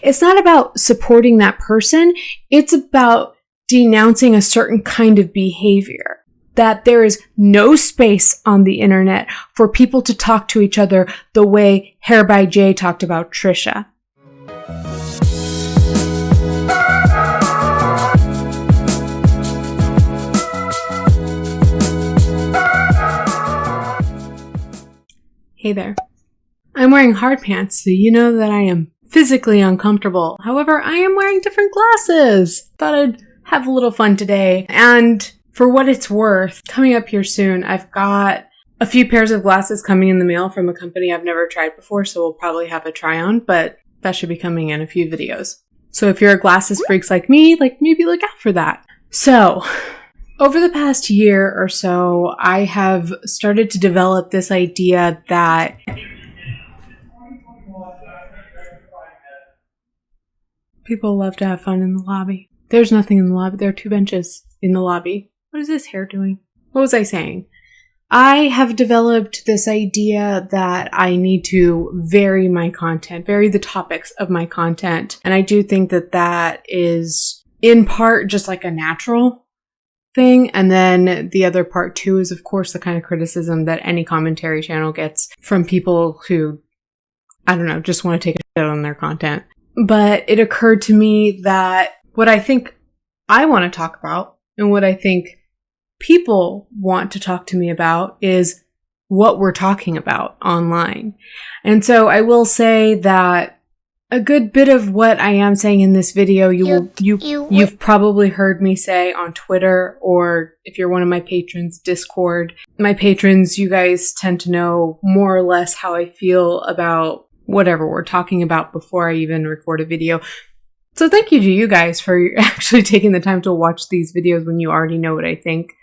it's not about supporting that person. It's about denouncing a certain kind of behavior. That there is no space on the internet for people to talk to each other the way Hair by Jay talked about Trisha. Hey there. I'm wearing hard pants, so you know that I am physically uncomfortable. However, I am wearing different glasses. Thought I'd have a little fun today. And for what it's worth, coming up here soon, I've got a few pairs of glasses coming in the mail from a company I've never tried before, so we'll probably have a try on, but that should be coming in a few videos. So if you're a glasses freaks like me, maybe look out for that. So, over the past year or so, I have started to develop this idea that people love to have fun in the lobby. There's nothing in the lobby. There are 2 benches in the lobby. What is this hair doing? What was I saying? I have developed this idea that I need to vary my content, vary the topics of my content. And I do think that that is in part just like a natural thing. And then the other part too is, of course, the kind of criticism that any commentary channel gets from people who, I don't know, just want to take a shit on their content. But it occurred to me that what I think I want to talk about and what I think people want to talk to me about is what we're talking about online. And so I will say that a good bit of what I am saying in this video, you've probably heard me say on Twitter, or if you're one of my patrons, Discord. My patrons, you guys tend to know more or less how I feel about whatever we're talking about before I even record a video. So thank you to you guys for actually taking the time to watch these videos when you already know what I think.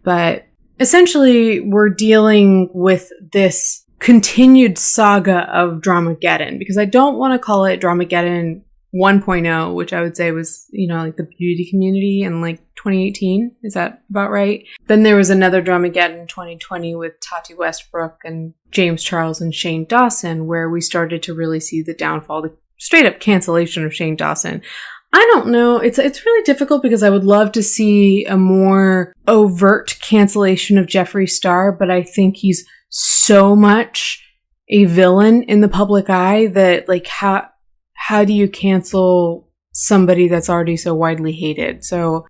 But essentially, we're dealing with this continued saga of Dramageddon, because I don't want to call it Dramageddon 1.0, which I would say was, like the beauty community in 2018. Is that about right? Then there was another Dramageddon 2020 with Tati Westbrook and James Charles and Shane Dawson, where we started to really see the downfall, the straight up cancellation of Shane Dawson. I don't know. It's really difficult because I would love to see a more overt cancellation of Jeffree Star, but I think he's so much a villain in the public eye that how do you cancel somebody that's already so widely hated? So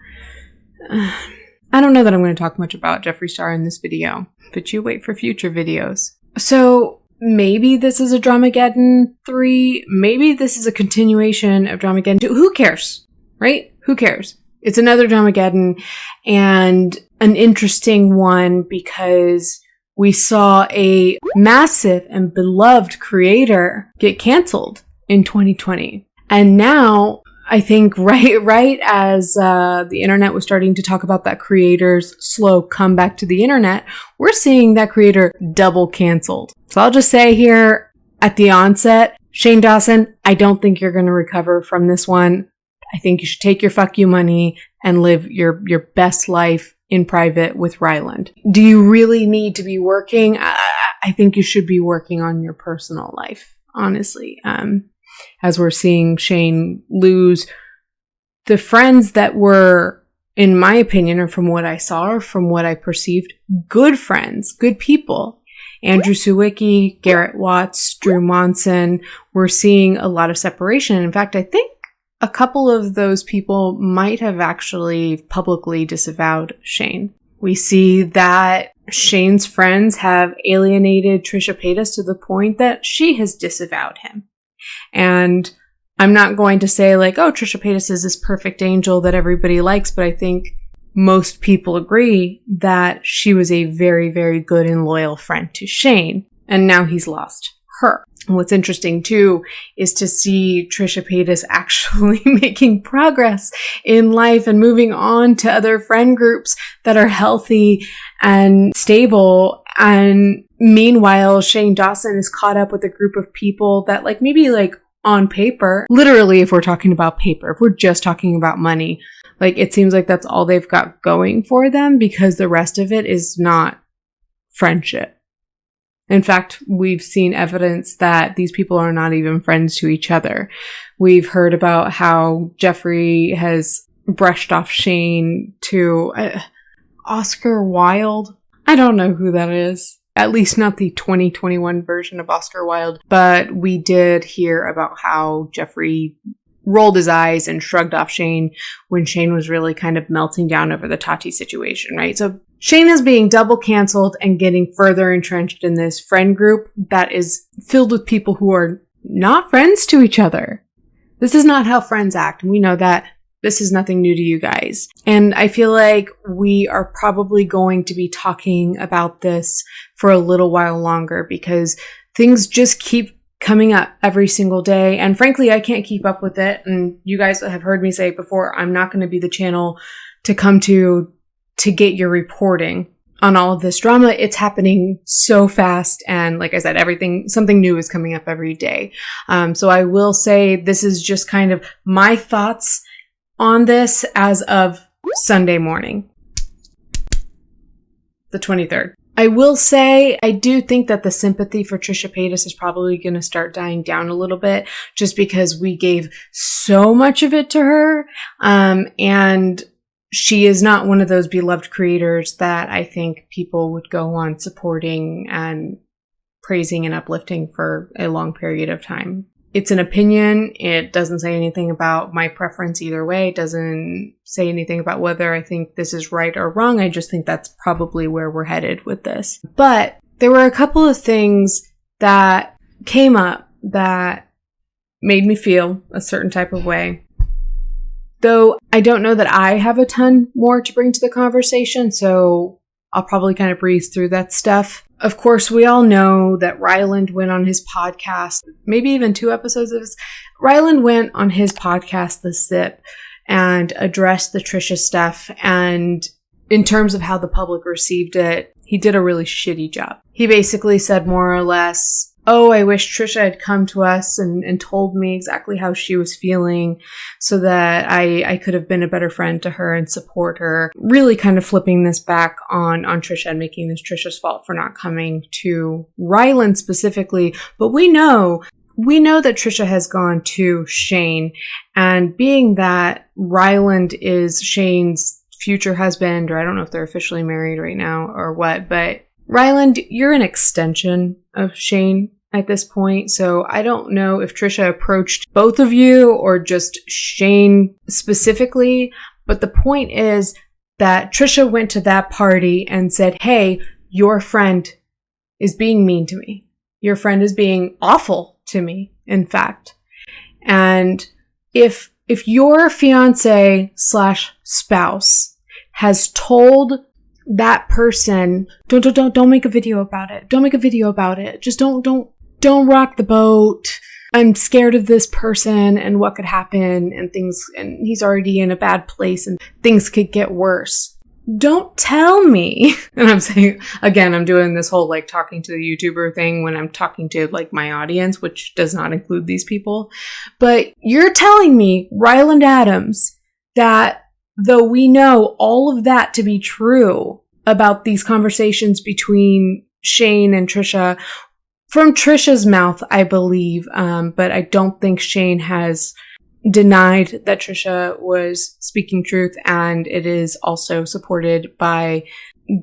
I don't know that I'm going to talk much about Jeffree Star in this video, but you wait for future videos. So maybe this is a Dramageddon 3. Maybe this is a continuation of Dramageddon 2. Who cares, right? Who cares? It's another Dramageddon, and an interesting one because we saw a massive and beloved creator get canceled in 2020. And now, I think right as the internet was starting to talk about that creator's slow comeback to the internet, we're seeing that creator double canceled. So I'll just say here at the onset, Shane Dawson, I don't think you're going to recover from this one. I think you should take your fuck you money and live your best life in private with Ryland. Do you really need to be working? I think you should be working on your personal life, honestly. As we're seeing Shane lose the friends that were, in my opinion, or from what I saw, or from what I perceived, good friends, good people. Andrew Sawicki, Garrett Watts, Drew Monson. We're seeing a lot of separation. In fact, I think a couple of those people might have actually publicly disavowed Shane. We see that Shane's friends have alienated Trisha Paytas to the point that she has disavowed him. And I'm not going to say Trisha Paytas is this perfect angel that everybody likes, but I think most people agree that she was a very, very good and loyal friend to Shane, and now he's lost her. And what's interesting too is to see Trisha Paytas actually making progress in life and moving on to other friend groups that are healthy and stable. And meanwhile, Shane Dawson is caught up with a group of people that maybe on paper, literally if we're talking about paper, if we're just talking about money, it seems like that's all they've got going for them, because the rest of it is not friendship. In fact, we've seen evidence that these people are not even friends to each other. We've heard about how Jeffree has brushed off Shane to Oscar Wilde. I don't know who that is. At least not the 2021 version of Oscar Wilde. But we did hear about how Jeffree rolled his eyes and shrugged off Shane when Shane was really kind of melting down over the Tati situation, right? So Shane is being double canceled and getting further entrenched in this friend group that is filled with people who are not friends to each other. This is not how friends act. And we know that. This is nothing new to you guys. And I feel like we are probably going to be talking about this for a little while longer because things just keep coming up every single day. And frankly, I can't keep up with it. And you guys have heard me say it before, I'm not going to be the channel to come to get your reporting on all of this drama. It's happening so fast. And like I said, something new is coming up every day. So I will say this is just kind of my thoughts on this as of Sunday morning, the 23rd. I will say, I do think that the sympathy for Trisha Paytas is probably going to start dying down a little bit just because we gave so much of it to her. And she is not one of those beloved creators that I think people would go on supporting and praising and uplifting for a long period of time. It's an opinion. It doesn't say anything about my preference either way. It doesn't say anything about whether I think this is right or wrong. I just think that's probably where we're headed with this. But there were a couple of things that came up that made me feel a certain type of way. Though I don't know that I have a ton more to bring to the conversation, so I'll probably kind of breeze through that stuff. Of course, we all know that Ryland went on his podcast, maybe even 2 episodes of this. Ryland went on his podcast, The Sip, and addressed the Trisha stuff. And in terms of how the public received it, he did a really shitty job. He basically said more or less, oh, I wish Trisha had come to us and told me exactly how she was feeling so that I could have been a better friend to her and support her. Really kind of flipping this back on Trisha and making this Trisha's fault for not coming to Ryland specifically. But we know that Trisha has gone to Shane, and being that Ryland is Shane's future husband, or I don't know if they're officially married right now or what, but Ryland, you're an extension of Shane at this point, so I don't know if Trisha approached both of you or just Shane specifically, but the point is that Trisha went to that party and said, hey, your friend is being mean to me. Your friend is being awful to me, in fact. And if your fiance/spouse has told that person, don't make a video about it. Don't make a video about it. Just don't rock the boat. I'm scared of this person and what could happen and things, and he's already in a bad place and things could get worse. Don't tell me. And I'm saying, again, I'm doing this whole like talking to the YouTuber thing when I'm talking to like my audience, which does not include these people. But you're telling me, Ryland Adams, that though we know all of that to be true about these conversations between Shane and Trisha, from Trisha's mouth, I believe, but I don't think Shane has denied that Trisha was speaking truth, and it is also supported by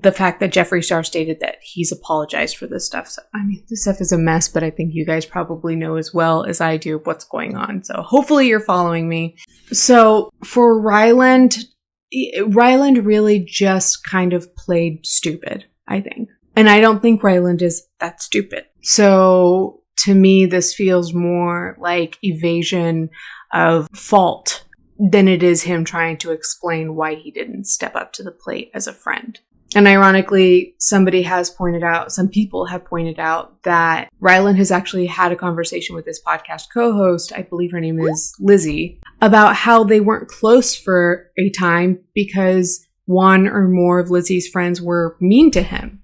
the fact that Jeffree Star stated that he's apologized for this stuff. So, I mean, this stuff is a mess, but I think you guys probably know as well as I do what's going on. So hopefully you're following me. So for Ryland really just kind of played stupid, I think. And I don't think Ryland is that stupid. So to me, this feels more like evasion of fault than it is him trying to explain why he didn't step up to the plate as a friend. And ironically, some people have pointed out that Ryland has actually had a conversation with his podcast co-host, I believe her name is Lizzie, about how they weren't close for a time because one or more of Lizzie's friends were mean to him.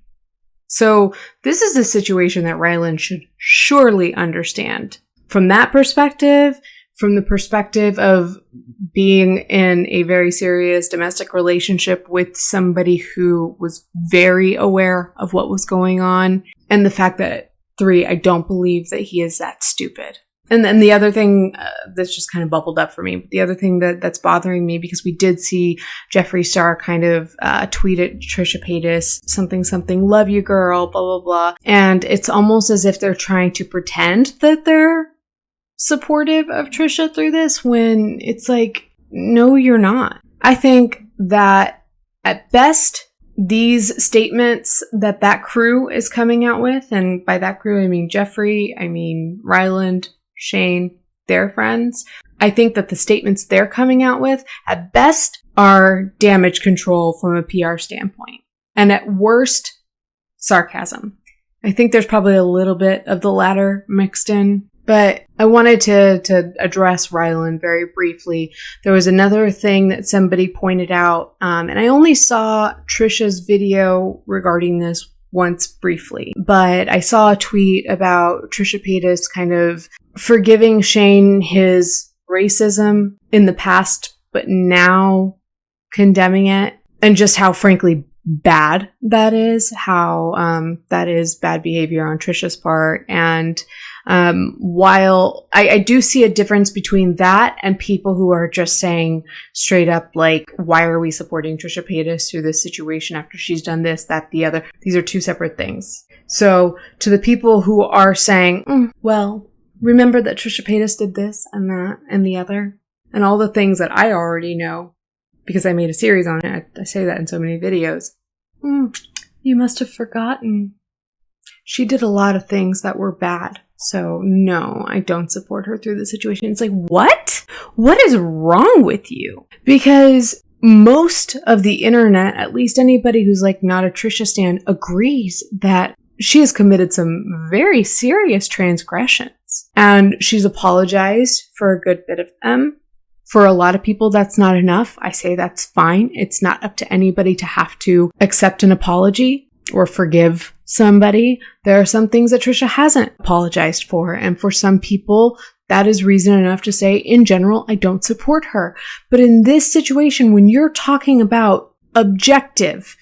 So this is a situation that Ryland should surely understand. From that perspective, from the perspective of being in a very serious domestic relationship with somebody who was very aware of what was going on, and the fact that 3, I don't believe that he is that stupid. And then the other thing that's just kind of bubbled up for me, the other thing that's bothering me, because we did see Jeffree Star kind of tweet at Trisha Paytas, something, love you girl, blah, blah, blah. And it's almost as if they're trying to pretend that they're supportive of Trisha through this, when it's like, no, you're not. I think that at best, these statements that crew is coming out with, and by that crew, I mean Jeffree, I mean Ryland, Shane, their friends. I think that the statements they're coming out with, at best, are damage control from a PR standpoint. And at worst, sarcasm. I think there's probably a little bit of the latter mixed in. But I wanted to address Ryland very briefly. There was another thing that somebody pointed out, and I only saw Trisha's video regarding this once briefly, but I saw a tweet about Trisha Paytas kind of forgiving Shane his racism in the past, but now condemning it, and just how frankly bad that is, how that is bad behavior on Trisha's part. And while I do see a difference between that and people who are just saying straight up, like, why are we supporting Trisha Paytas through this situation after she's done this, that, the other? These are two separate things. So to the people who are saying, well, remember that Trisha Paytas did this and that and the other, and all the things that I already know because I made a series on it. I say that in so many videos. You must have forgotten. She did a lot of things that were bad. So no, I don't support her through the situation. It's like, what? What is wrong with you? Because most of the internet, at least anybody who's like not a Trisha stan, agrees that she has committed some very serious transgressions. And she's apologized for a good bit of them. For a lot of people, that's not enough. I say that's fine. It's not up to anybody to have to accept an apology or forgive somebody. There are some things that Trisha hasn't apologized for. And for some people, that is reason enough to say, in general, I don't support her. But in this situation, when you're talking about objective,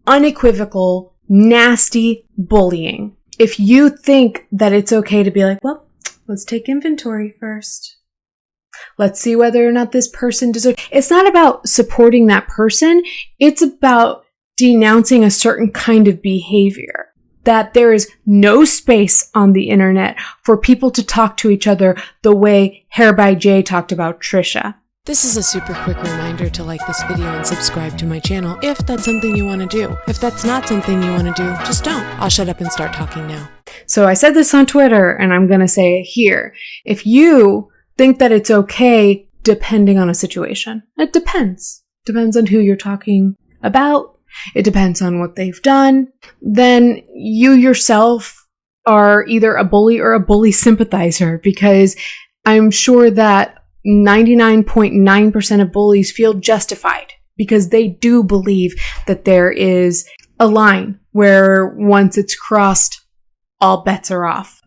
unequivocal, nasty bullying, if you think that it's okay to be like, well, let's take inventory first. Let's see whether or not this person deserves. It's not about supporting that person. It's about denouncing a certain kind of behavior. That there is no space on the internet for people to talk to each other the way Hair by Jay talked about Trisha. This is a super quick reminder to like this video and subscribe to my channel if that's something you want to do. If that's not something you want to do, just don't. I'll shut up and start talking now. So I said this on Twitter, and I'm going to say it here. If you think that it's okay depending on a situation, it depends. Depends on who you're talking about. It depends on what they've done. Then you yourself are either a bully or a bully sympathizer, because I'm sure that 99.9% of bullies feel justified because they do believe that there is a line where once it's crossed, all bets are off.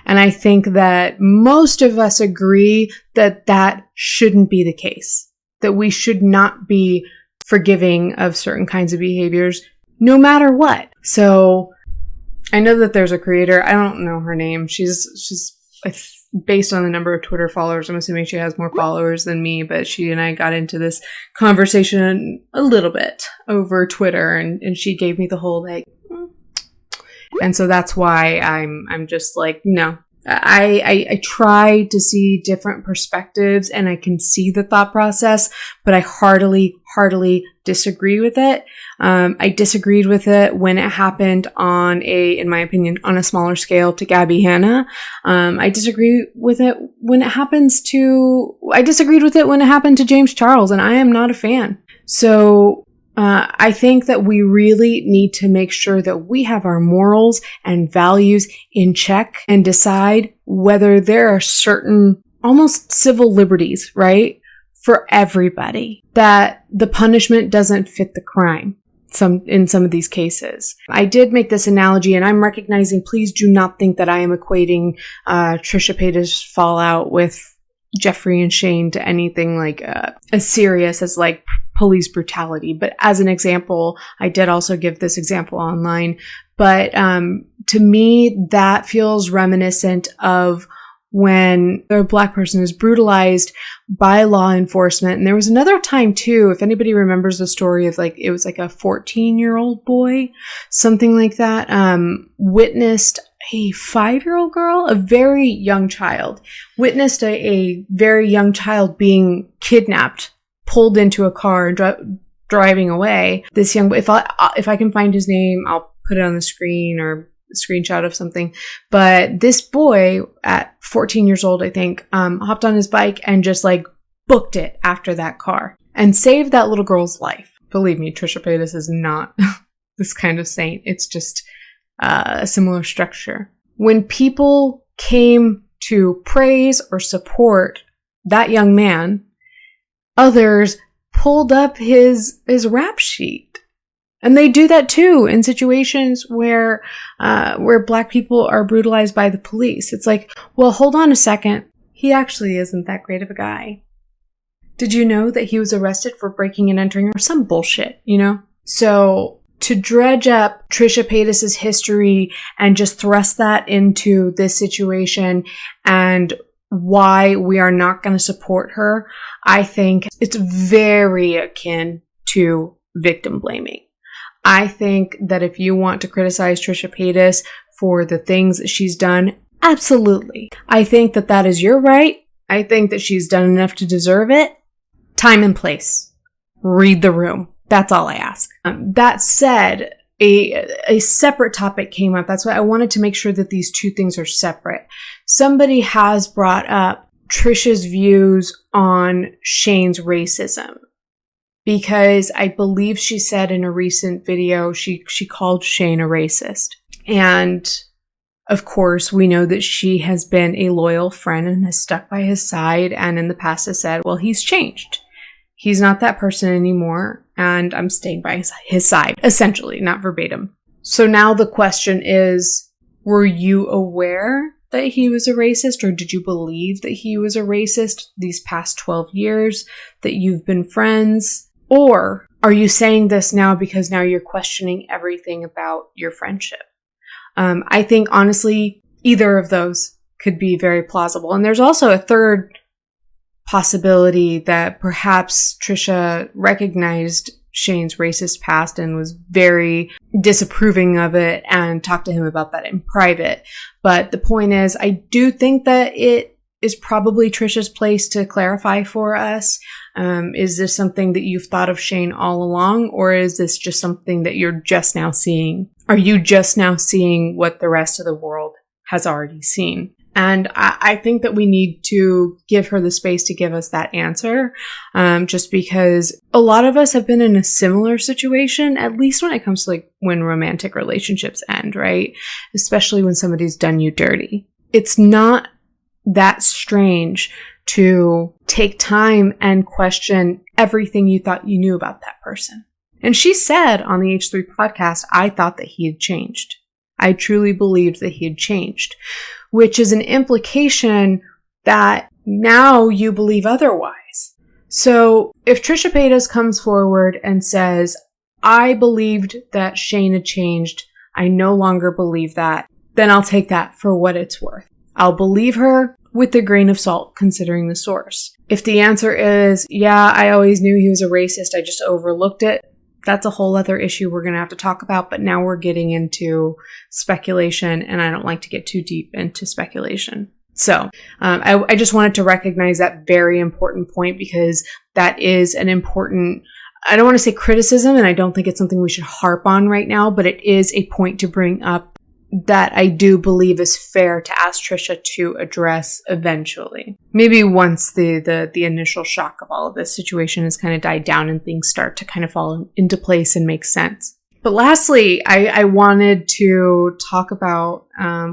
And I think that most of us agree that that shouldn't be the case, that we should not be forgiving of certain kinds of behaviors, no matter what. So I know that there's a creator, I don't know her name. She's based on the number of Twitter followers, I'm assuming she has more followers than me, but she and I got into this conversation a little bit over Twitter, and she gave me the whole like, and so that's why I'm just like, no. I try to see different perspectives, and I can see the thought process, but I heartily disagree with it. I disagreed with it when it happened in my opinion, on a smaller scale to Gabbie Hanna. I disagreed with it when it happened to James Charles, and I am not a fan. So I think that we really need to make sure that we have our morals and values in check and decide whether there are certain almost civil liberties, right, for everybody, that the punishment doesn't fit the crime. In some of these cases. I did make this analogy, and I'm recognizing, please do not think that I am equating Trisha Paytas' fallout with Jeffree and Shane to anything like as serious as like police brutality. But as an example, I did also give this example online. But to me, that feels reminiscent of when a Black person is brutalized by law enforcement. And there was another time too, if anybody remembers the story of like, it was like a 14-year-old boy, something like that, witnessed a 5-year-old girl, a very young child, witnessed a very young child being kidnapped, pulled into a car and driving away. This young boy, if I can find his name, I'll put it on the screen or screenshot of something. But this boy at 14 years old, I think, hopped on his bike and just like booked it after that car and saved that little girl's life. Believe me, Trisha Paytas is not this kind of saint. It's just a similar structure. When people came to praise or support that young man, others pulled up his rap sheet. And they do that too in situations where Black people are brutalized by the police. It's like, well, hold on a second. He actually isn't that great of a guy. Did you know that he was arrested for breaking and entering or some bullshit, you know? So to dredge up Trisha Paytas' history and just thrust that into this situation and why we are not going to support her, I think it's very akin to victim blaming. I think that if you want to criticize Trisha Paytas for the things that she's done, absolutely. I think that that is your right. I think that she's done enough to deserve it. Time and place. Read the room. That's all I ask. That said, a separate topic came up. That's why I wanted to make sure that these two things are separate. Somebody has brought up Trisha's views on Shane's racism. Because I believe she said in a recent video, she called Shane a racist. And of course, we know that she has been a loyal friend and has stuck by his side. And in the past has said, well, he's changed. He's not that person anymore. And I'm staying by his side, essentially, not verbatim. So now the question is, were you aware that he was a racist, or did you believe that he was a racist these past 12 years that you've been friends? Or are you saying this now because now you're questioning everything about your friendship? I think, honestly, either of those could be very plausible. And there's also a third possibility that perhaps Trisha recognized Shane's racist past and was very disapproving of it and talked to him about that in private. But the point is, I do think that it is probably Trisha's place to clarify for us. Is this something that you've thought of Shane all along, or is this just something that you're just now seeing? Are you just now seeing what the rest of the world has already seen? And I think that we need to give her the space to give us that answer, just because a lot of us have been in a similar situation, at least when it comes to like when romantic relationships end, right? Especially when somebody's done you dirty. It's not that strange to take time and question everything you thought you knew about that person. And she said on the H3 podcast, I thought that he had changed. I truly believed that he had changed, which is an implication that now you believe otherwise. So if Trisha Paytas comes forward and says, I believed that Shane had changed, I no longer believe that, then I'll take that for what it's worth. I'll believe her with a grain of salt, considering the source. If the answer is, yeah, I always knew he was a racist, I just overlooked it, that's a whole other issue we're going to have to talk about. But now we're getting into speculation, and I don't like to get too deep into speculation. So I just wanted to recognize that very important point, because that is an important, I don't want to say criticism, and I don't think it's something we should harp on right now, but it is a point to bring up that I do believe is fair to ask Trisha to address eventually. Maybe once the initial shock of all of this situation has kind of died down and things start to kind of fall into place and make sense. But lastly, I wanted to talk about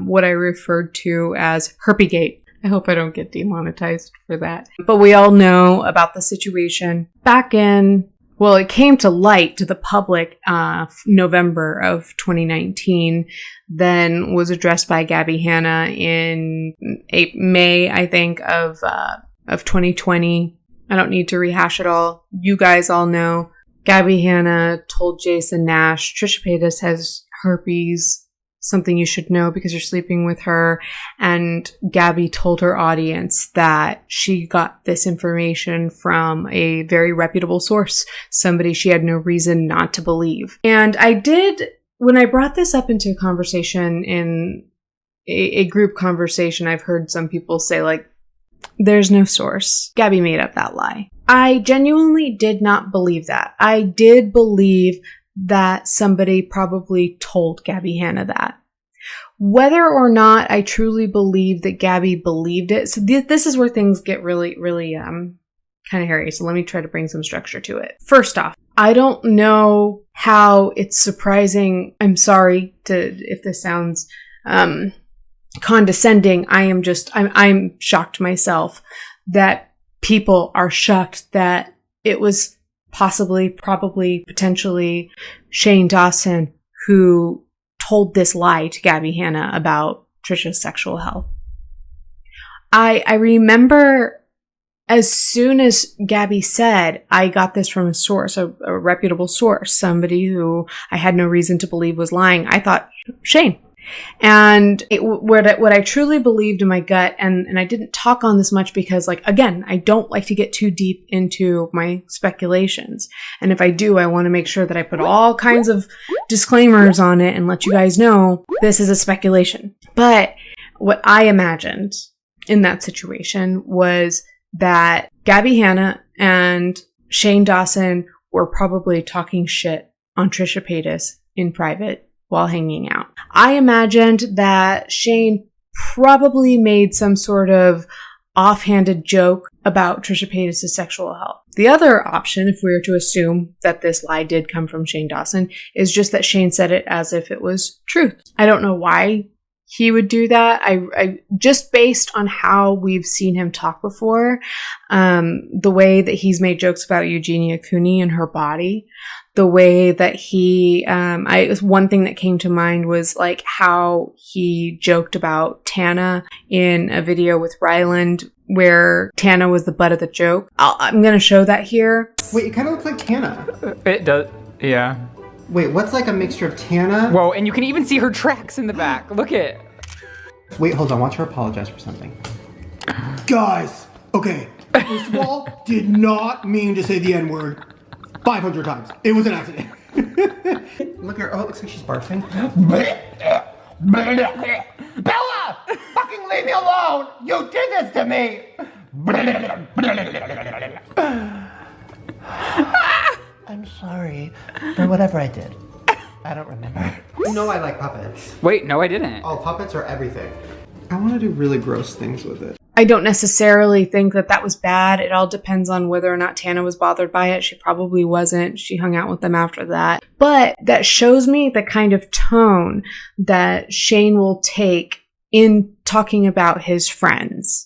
what I referred to as Herpygate. I hope I don't get demonetized for that. But we all know about the situation back in, well, it came to light to the public November of 2019, then was addressed by Gabbie Hanna in May, I think, of of 2020. I don't need to rehash it all. You guys all know. Gabbie Hanna told Jason Nash, Trisha Paytas has herpes, something you should know because you're sleeping with her. And Gabbie told her audience that she got this information from a very reputable source, somebody she had no reason not to believe. And I did, when I brought this up into a conversation in a group conversation, I've heard some people say, like, there's no source. Gabbie made up that lie. I genuinely did not believe that. I did believe that somebody probably told Gabbie Hanna that. Whether or not I truly believe that Gabbie believed it. So this is where things get really, really kind of hairy. So let me try to bring some structure to it. First off, I don't know how it's surprising. I'm sorry if this sounds condescending. I'm shocked myself that people are shocked that it was possibly, probably, potentially Shane Dawson who told this lie to Gabbie Hanna about Trisha's sexual health. I remember as soon as Gabbie said, I got this from a source, a reputable source, somebody who I had no reason to believe was lying, I thought, Shane. And what I truly believed in my gut, and I didn't talk on this much because, like, again, I don't like to get too deep into my speculations. And if I do, I want to make sure that I put all kinds of disclaimers on it and let you guys know this is a speculation. But what I imagined in that situation was that Gabbie Hanna and Shane Dawson were probably talking shit on Trisha Paytas in private while hanging out. I imagined that Shane probably made some sort of offhanded joke about Trisha Paytas' sexual health. The other option, if we were to assume that this lie did come from Shane Dawson, is just that Shane said it as if it was truth. I don't know why he would do that. I just based on how we've seen him talk before, the way that he's made jokes about Eugenia Cooney and her body, the way that he, one thing that came to mind was like how he joked about Tana in a video with Ryland where Tana was the butt of the joke. I'm going to show that here. Wait, it kind of looks like Tana. It does, yeah. Wait, what's like a mixture of Tana? Whoa, and you can even see her tracks in the back. Look at. Wait, hold on. Watch her apologize for something. Guys, okay. First of all, did not mean to say the N-word 500 times. It was an accident. Look at her. Oh, it looks like she's barfing. Bella! Fucking leave me alone! You did this to me! I'm sorry for whatever I did. I don't remember. You know I like puppets. Wait, no, I didn't. Oh, puppets are everything. I want to do really gross things with it. I don't necessarily think that was bad. It all depends on whether or not Tana was bothered by it. She probably wasn't. She hung out with them after that. But that shows me the kind of tone that Shane will take in talking about his friends.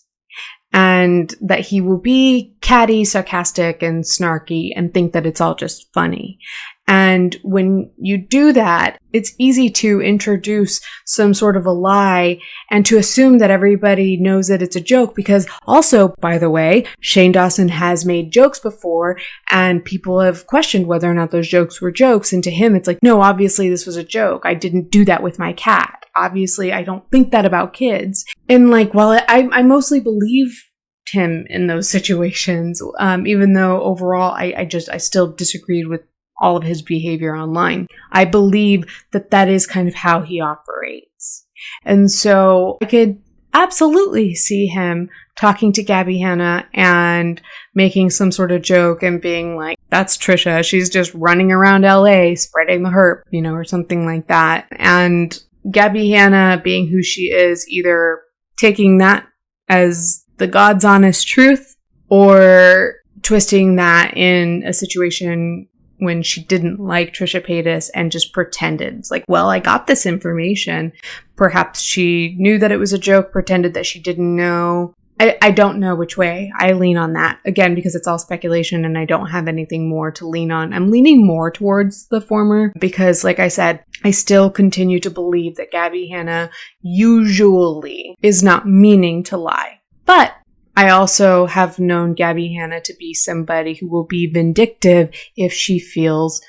And that he will be catty, sarcastic, and snarky and think that it's all just funny. And when you do that, it's easy to introduce some sort of a lie and to assume that everybody knows that it's a joke because also, by the way, Shane Dawson has made jokes before and people have questioned whether or not those jokes were jokes. And to him, it's like, no, obviously this was a joke. I didn't do that with my cat. Obviously, I don't think that about kids. And like, while I mostly believe him in those situations, even though overall I still disagreed with all of his behavior online. I believe that is kind of how he operates. And so I could absolutely see him talking to Gabbie Hanna and making some sort of joke and being like, that's Trisha. She's just running around LA spreading the herp, or something like that. And Gabbie Hanna, being who she is, either taking that as the God's honest truth or twisting that in a situation when she didn't like Trisha Paytas and just pretended. It's like, well, I got this information. Perhaps she knew that it was a joke, pretended that she didn't know. I don't know which way I lean on that. Again, because it's all speculation and I don't have anything more to lean on. I'm leaning more towards the former because, like I said, I still continue to believe that Gabbie Hanna usually is not meaning to lie. But I also have known Gabbie Hanna to be somebody who will be vindictive if she feels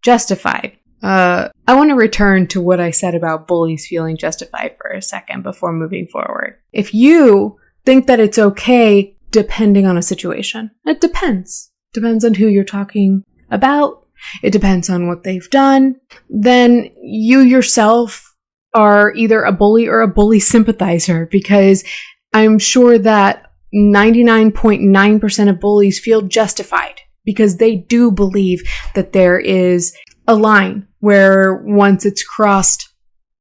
justified. I want to return to what I said about bullies feeling justified for a second before moving forward. If you think that it's okay depending on a situation, it depends. Depends on who you're talking about. It depends on what they've done. Then you yourself are either a bully or a bully sympathizer, because I'm sure that 99.9% of bullies feel justified because they do believe that there is a line where once it's crossed,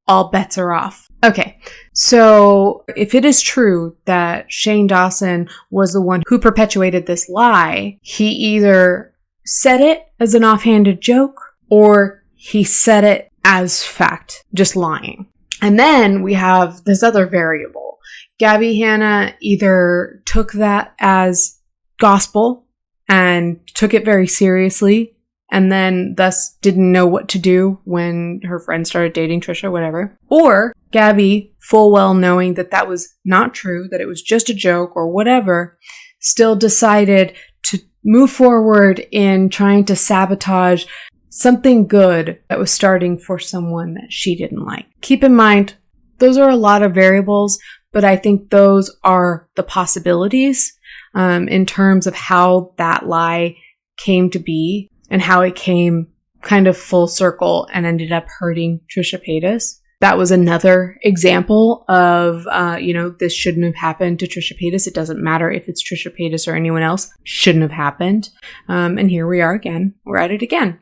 all bets are off. Okay, so if it is true that Shane Dawson was the one who perpetuated this lie, he either said it as an offhanded joke or he said it as fact, just lying. And then we have this other variable. Gabbie Hanna either took that as gospel and took it very seriously, and then thus didn't know what to do when her friend started dating Trisha, whatever. Or Gabbie, full well knowing that that was not true, that it was just a joke or whatever, still decided to move forward in trying to sabotage something good that was starting for someone that she didn't like. Keep in mind, those are a lot of variables, but I think those are the possibilities in terms of how that lie came to be and how it came kind of full circle and ended up hurting Trisha Paytas. That was another example of, this shouldn't have happened to Trisha Paytas. It doesn't matter if it's Trisha Paytas or anyone else. Shouldn't have happened. And here we are again. We're at it again.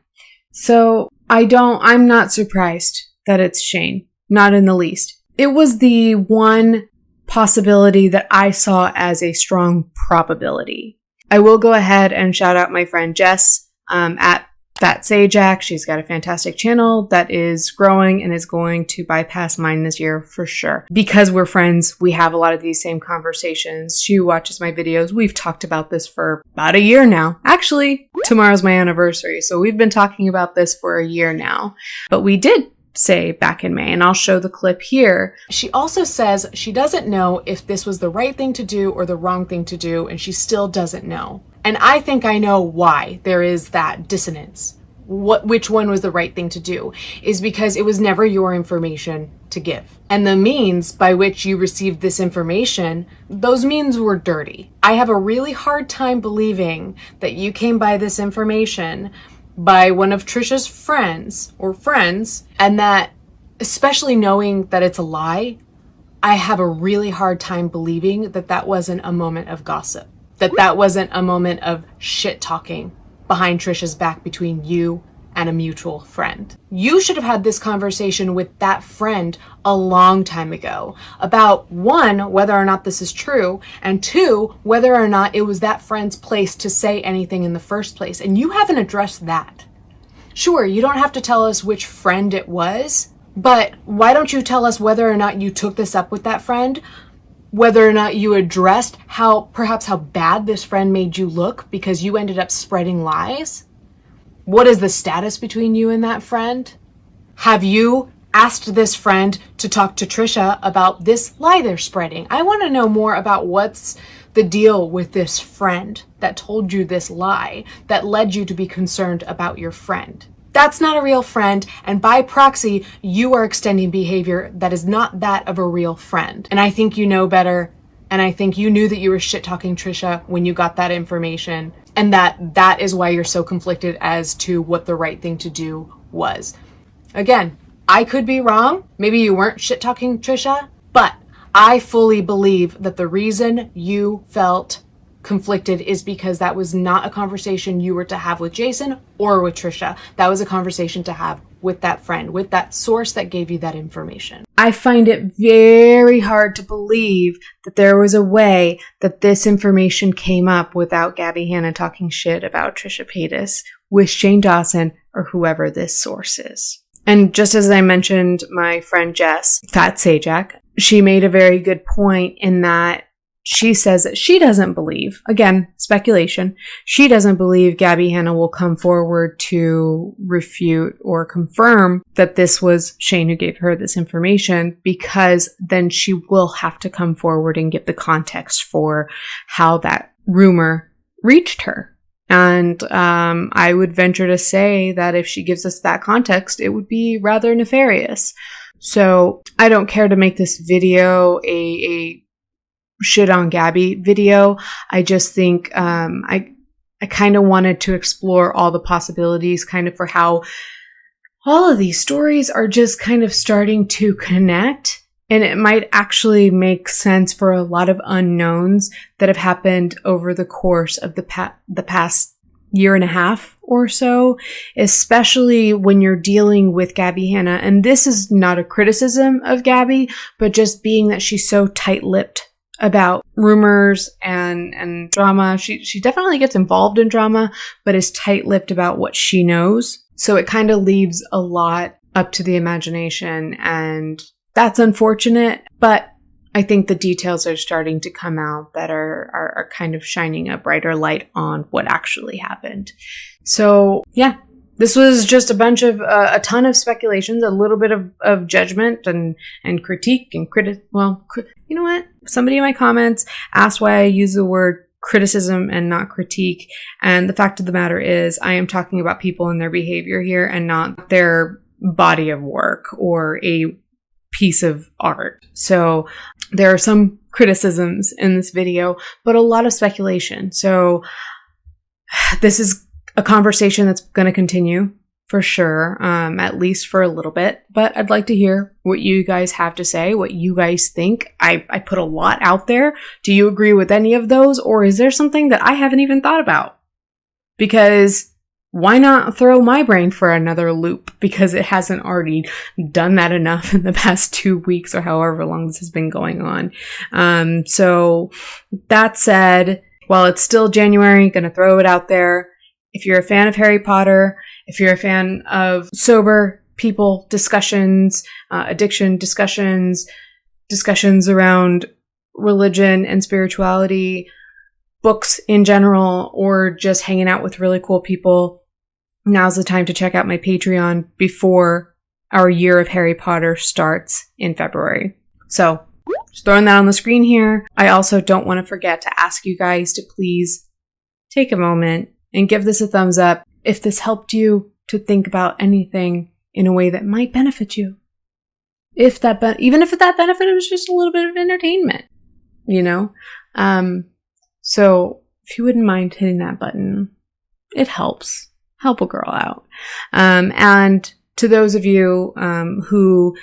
So I'm not surprised that it's Shane. Not in the least. It was the one possibility that I saw as a strong probability. I will go ahead and shout out my friend Jess at That Sajak. She's got a fantastic channel that is growing and is going to bypass mine this year for sure. Because we're friends, we have a lot of these same conversations. She watches my videos. We've talked about this for about a year now. Actually, tomorrow's my anniversary, so we've been talking about this for a year now. But we did say back in May, and I'll show the clip here. She also says she doesn't know if this was the right thing to do or the wrong thing to do, and she still doesn't know. And I think I know why there is that dissonance. Which one was the right thing to do is because it was never your information to give. And the means by which you received this information, those means were dirty. I have a really hard time believing that you came by this information by one of Trisha's friends, and that, especially knowing that it's a lie, I have a really hard time believing that that wasn't a moment of gossip, that wasn't a moment of shit talking behind Trisha's back between you and a mutual friend. You should have had this conversation with that friend a long time ago about, one, whether or not this is true, and two, whether or not it was that friend's place to say anything in the first place. And you haven't addressed that. Sure, you don't have to tell us which friend it was, but why don't you tell us whether or not you took this up with that friend, whether or not you addressed perhaps how bad this friend made you look because you ended up spreading lies? What is the status between you and that friend? Have you asked this friend to talk to Trisha about this lie they're spreading? I want to know more about what's the deal with this friend that told you this lie that led you to be concerned about your friend. That's not a real friend, and by proxy, you are extending behavior that is not that of a real friend. And I think you know better, and I think you knew that you were shit-talking Trisha when you got that information, and that is why you're so conflicted as to what the right thing to do was. Again, I could be wrong. Maybe you weren't shit-talking Trisha, but I fully believe that the reason you felt conflicted is because that was not a conversation you were to have with Jason or with Trisha. That was a conversation to have with that friend, with that source that gave you that information. I find it very hard to believe that there was a way that this information came up without Gabbie Hanna talking shit about Trisha Paytas with Shane Dawson or whoever this source is. And just as I mentioned, my friend Jess, Fat Sajak, she made a very good point in that she says that she doesn't believe, again, speculation, she doesn't believe Gabbie Hanna will come forward to refute or confirm that this was Shane who gave her this information, because then she will have to come forward and give the context for how that rumor reached her. And I would venture to say that if she gives us that context, it would be rather nefarious. So I don't care to make this video a shit on Gabbie video. I just think I kind of wanted to explore all the possibilities kind of for how all of these stories are just kind of starting to connect. And it might actually make sense for a lot of unknowns that have happened over the course of the past year and a half or so, especially when you're dealing with Gabbie Hanna. And this is not a criticism of Gabbie, but just being that she's so tight-lipped about rumors and drama. She definitely gets involved in drama, but is tight-lipped about what she knows. So it kind of leaves a lot up to the imagination, and that's unfortunate, but I think the details are starting to come out that are kind of shining a brighter light on what actually happened. So yeah, this was just a ton of speculations, a little bit of judgment and critique and you know what? Somebody in my comments asked why I use the word criticism and not critique. And the fact of the matter is I am talking about people and their behavior here and not their body of work or a piece of art. So there are some criticisms in this video, but a lot of speculation. So this is a conversation that's going to continue for sure, at least for a little bit. But I'd like to hear what you guys have to say, what you guys think. I put a lot out there. Do you agree with any of those? Or is there something that I haven't even thought about? Because why not throw my brain for another loop? Because it hasn't already done that enough in the past 2 weeks or however long this has been going on. So that said, while it's still January, gonna throw it out there. If you're a fan of Harry Potter, if you're a fan of sober people discussions, addiction discussions, discussions around religion and spirituality, books in general, or just hanging out with really cool people, now's the time to check out my Patreon before our year of Harry Potter starts in February. So, just throwing that on the screen here. I also don't want to forget to ask you guys to please take a moment and give this a thumbs up if this helped you to think about anything in a way that might benefit you. Even if that benefit was just a little bit of entertainment, you know? So if you wouldn't mind hitting that button, it helps. Help a girl out. And to those of you who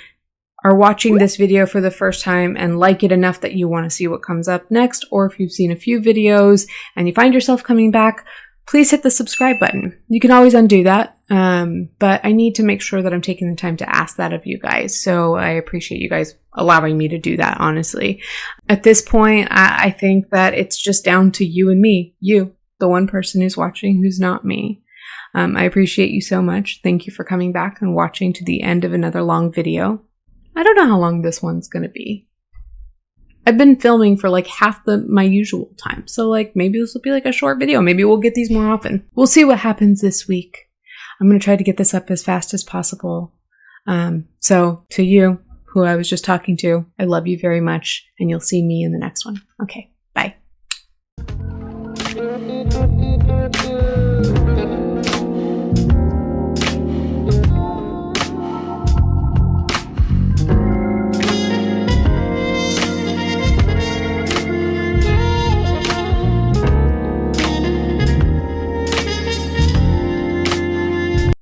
are watching this video for the first time and like it enough that you want to see what comes up next, or if you've seen a few videos and you find yourself coming back, please hit the subscribe button. You can always undo that, but I need to make sure that I'm taking the time to ask that of you guys. So I appreciate you guys allowing me to do that, honestly. At this point, I think that it's just down to you and me. You, the one person who's watching who's not me. I appreciate you so much. Thank you for coming back and watching to the end of another long video. I don't know how long this one's going to be. I've been filming for like half my usual time. So like maybe this will be like a short video. Maybe we'll get these more often. We'll see what happens this week. I'm going to try to get this up as fast as possible. So to you, who I was just talking to, I love you very much, and you'll see me in the next one. Okay, bye.